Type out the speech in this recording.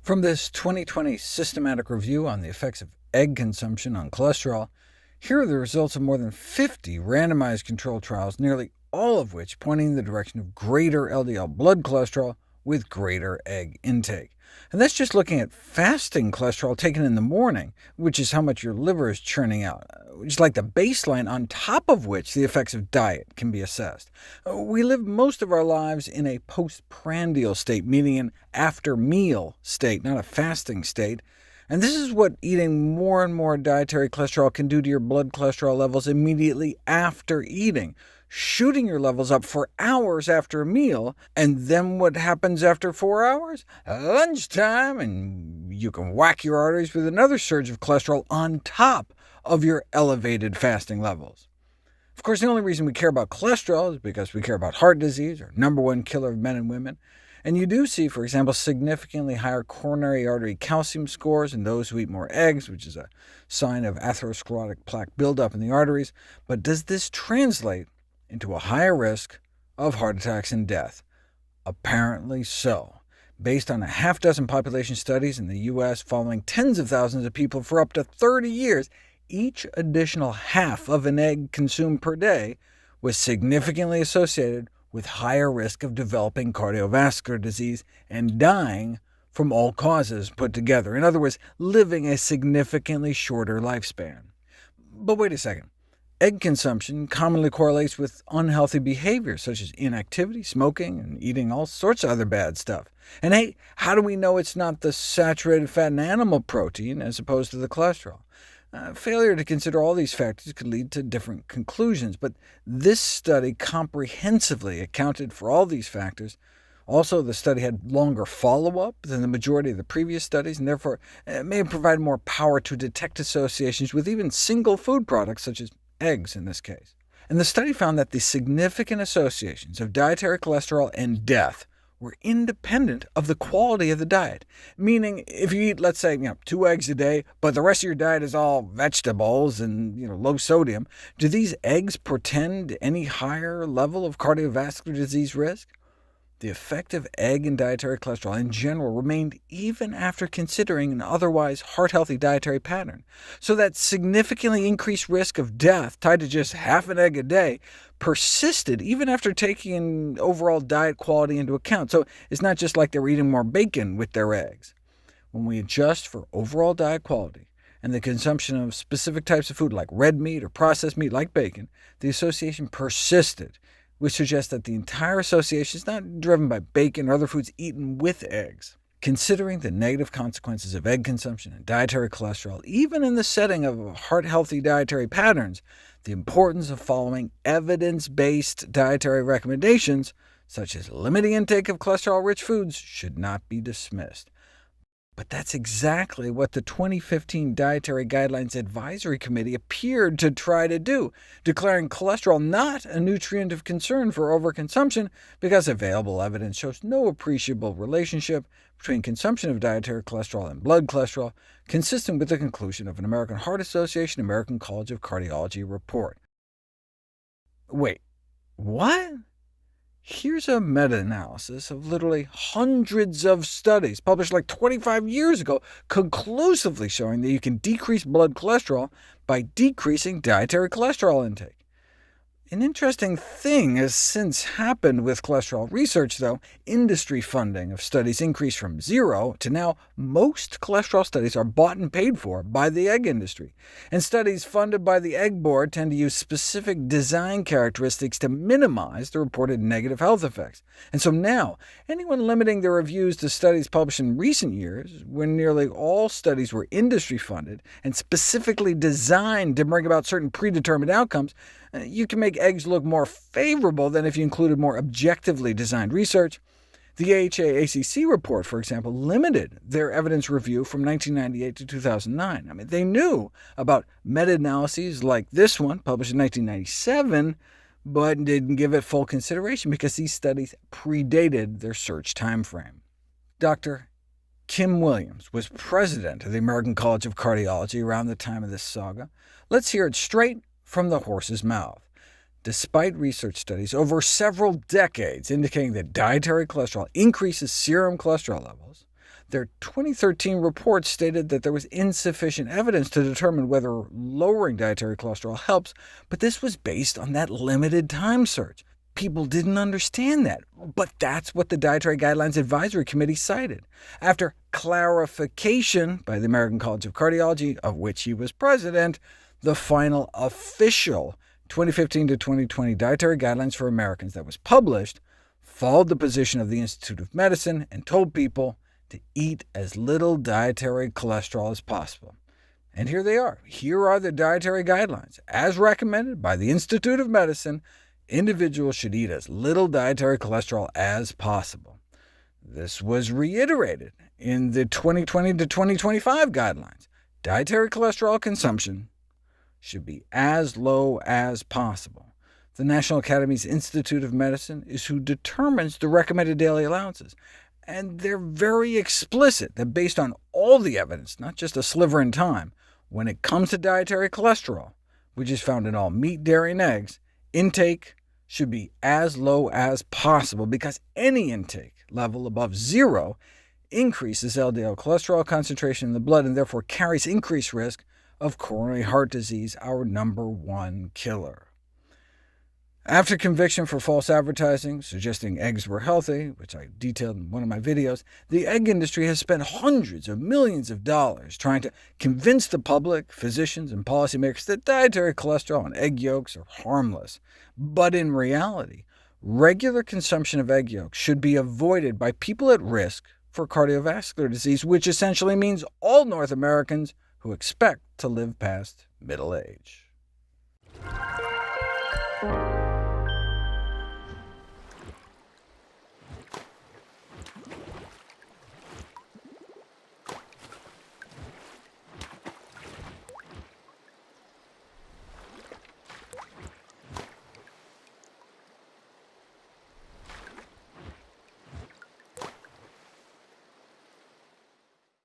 From this 2020 systematic review on the effects of egg consumption on cholesterol, here are the results of more than 50 randomized controlled trials, nearly all of which pointing in the direction of greater LDL blood cholesterol with greater egg intake. And that's just looking at fasting cholesterol taken in the morning, which is how much your liver is churning out, which is like the baseline on top of which the effects of diet can be assessed. We live most of our lives in a postprandial state, meaning an after-meal state, not a fasting state. And this is what eating more and more dietary cholesterol can do to your blood cholesterol levels immediately after eating, shooting your levels up for hours after a meal. And then what happens after 4 hours? Lunchtime, and you can whack your arteries with another surge of cholesterol on top of your elevated fasting levels. Of course, the only reason we care about cholesterol is because we care about heart disease, our #1 killer of men and women. And you do see, for example, significantly higher coronary artery calcium scores in those who eat more eggs, which is a sign of atherosclerotic plaque buildup in the arteries. But does this translate into a higher risk of heart attacks and death? Apparently so. Based on a half-dozen population studies in the U.S. following tens of thousands of people for up to 30 years, each additional half of an egg consumed per day was significantly associated with higher risk of developing cardiovascular disease and dying from all causes put together. In other words, living a significantly shorter lifespan. But wait a second. Egg consumption commonly correlates with unhealthy behaviors, such as inactivity, smoking, and eating all sorts of other bad stuff. And hey, how do we know it's not the saturated fat and animal protein as opposed to the cholesterol? Failure to consider all these factors could lead to different conclusions, but this study comprehensively accounted for all these factors. Also, the study had longer follow-up than the majority of the previous studies, and therefore it may have provided more power to detect associations with even single food products, such as eggs in this case. And the study found that the significant associations of dietary cholesterol and death were independent of the quality of the diet, meaning if you eat, let's say, 2 eggs a day, but the rest of your diet is all vegetables and low sodium, do these eggs portend any higher level of cardiovascular disease risk? The effect of egg and dietary cholesterol in general remained even after considering an otherwise heart-healthy dietary pattern, so that significantly increased risk of death tied to just half an egg a day persisted even after taking overall diet quality into account. So it's not just like they were eating more bacon with their eggs. When we adjust for overall diet quality and the consumption of specific types of food like red meat or processed meat like bacon, the association persisted, which suggests that the entire association is not driven by bacon or other foods eaten with eggs. Considering the negative consequences of egg consumption and dietary cholesterol, even in the setting of heart-healthy dietary patterns, the importance of following evidence-based dietary recommendations, such as limiting intake of cholesterol-rich foods, should not be dismissed. But that's exactly what the 2015 Dietary Guidelines Advisory Committee appeared to try to do, declaring cholesterol not a nutrient of concern for overconsumption because available evidence shows no appreciable relationship between consumption of dietary cholesterol and blood cholesterol, consistent with the conclusion of an American Heart Association American College of Cardiology report. Wait, what? Here's a meta-analysis of literally hundreds of studies published like 25 years ago, conclusively showing that you can decrease blood cholesterol by decreasing dietary cholesterol intake. An interesting thing has since happened with cholesterol research, though. Industry funding of studies increased from 0 to now most cholesterol studies are bought and paid for by the egg industry, and studies funded by the Egg Board tend to use specific design characteristics to minimize the reported negative health effects. And so now, anyone limiting their reviews to studies published in recent years, when nearly all studies were industry-funded and specifically designed to bring about certain predetermined outcomes, you can make eggs look more favorable than if you included more objectively designed research. The AHA-ACC report, for example, limited their evidence review from 1998 to 2009. They knew about meta-analyses like this one, published in 1997, but didn't give it full consideration because these studies predated their search timeframe. Dr. Kim Williams was president of the American College of Cardiology around the time of this saga. Let's hear it straight from the horse's mouth. Despite research studies over several decades indicating that dietary cholesterol increases serum cholesterol levels, Their 2013 report stated that there was insufficient evidence to determine whether lowering dietary cholesterol helps, but this was based on that limited time search. People didn't understand that, but that's what the Dietary Guidelines Advisory Committee cited. After clarification by the American College of Cardiology, of which he was president, the final official 2015 to 2020 Dietary Guidelines for Americans that was published followed the position of the Institute of Medicine and told people to eat as little dietary cholesterol as possible. And here they are. Here are the dietary guidelines. As recommended by the Institute of Medicine, individuals should eat as little dietary cholesterol as possible. This was reiterated in the 2020 to 2025 guidelines. Dietary cholesterol consumption should be as low as possible. The National Academy's Institute of Medicine is who determines the recommended daily allowances, and they're very explicit that based on all the evidence, not just a sliver in time, when it comes to dietary cholesterol, which is found in all meat, dairy, and eggs, intake should be as low as possible, because any intake level above 0 increases LDL cholesterol concentration in the blood and therefore carries increased risk of coronary heart disease, our #1 killer. After conviction for false advertising suggesting eggs were healthy, which I detailed in one of my videos, the egg industry has spent hundreds of millions of dollars trying to convince the public, physicians, and policymakers that dietary cholesterol and egg yolks are harmless. But in reality, regular consumption of egg yolks should be avoided by people at risk for cardiovascular disease, which essentially means all North Americans who expect to live past middle age.